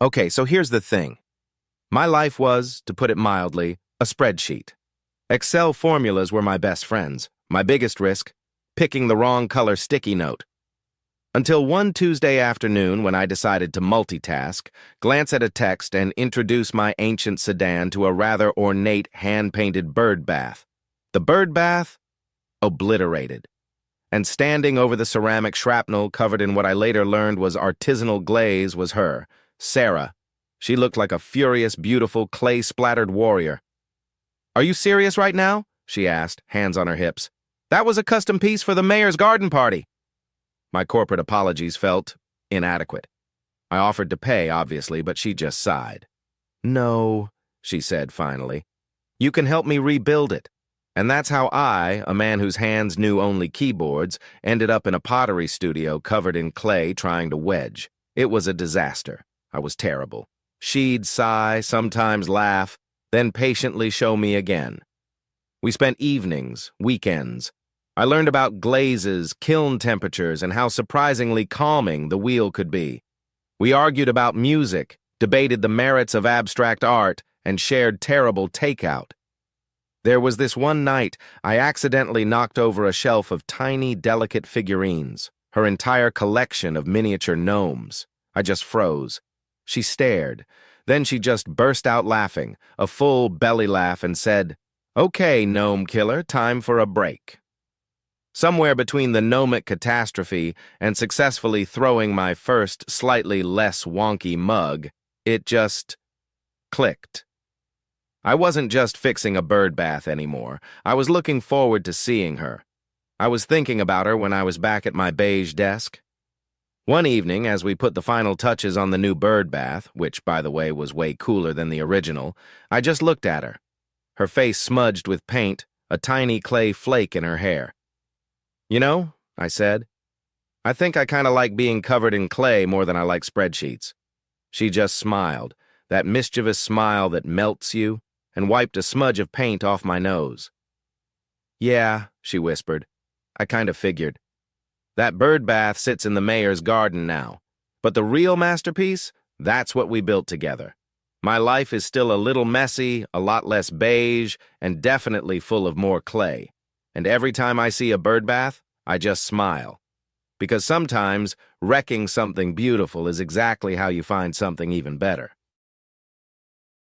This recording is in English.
Okay, so here's the thing. My life was, to put it mildly, a spreadsheet. Excel formulas were my best friends. My biggest risk, picking the wrong color sticky note. Until one Tuesday afternoon when I decided to multitask, glance at a text, and introduce my ancient sedan to a rather ornate hand-painted bird bath. The bird bath? Obliterated. And standing over the ceramic shrapnel covered in what I later learned was artisanal glaze was her, Sarah. She looked like a furious, beautiful, clay-splattered warrior. "Are you serious right now?" she asked, hands on her hips. "That was a custom piece for the mayor's garden party." My corporate apologies felt inadequate. I offered to pay, obviously, but she just sighed. "No," she said finally. "You can help me rebuild it." And that's how I, a man whose hands knew only keyboards, ended up in a pottery studio covered in clay trying to wedge. It was a disaster. I was terrible. She'd sigh, sometimes laugh, then patiently show me again. We spent evenings, weekends. I learned about glazes, kiln temperatures, and how surprisingly calming the wheel could be. We argued about music, debated the merits of abstract art, and shared terrible takeout. There was this one night I accidentally knocked over a shelf of tiny, delicate figurines, her entire collection of miniature gnomes. I just froze. She stared. Then she just burst out laughing, a full belly laugh, and said, "Okay, gnome killer, time for a break." Somewhere between the gnomic catastrophe and successfully throwing my first, slightly less wonky mug, it just clicked. I wasn't just fixing a bird bath anymore. I was looking forward to seeing her. I was thinking about her when I was back at my beige desk. One evening, as we put the final touches on the new bird bath, which, by the way, was way cooler than the original, I just looked at her. Her face smudged with paint, a tiny clay flake in her hair. "You know," I said, "I think I kind of like being covered in clay more than I like spreadsheets." She just smiled, that mischievous smile that melts you, and wiped a smudge of paint off my nose. "Yeah," she whispered. "I kind of figured. That bird bath sits in the mayor's garden now. But the real masterpiece, that's what we built together. My life is still a little messy, a lot less beige, and definitely full of more clay. And every time I see a bird bath, I just smile. Because sometimes wrecking something beautiful is exactly how you find something even better."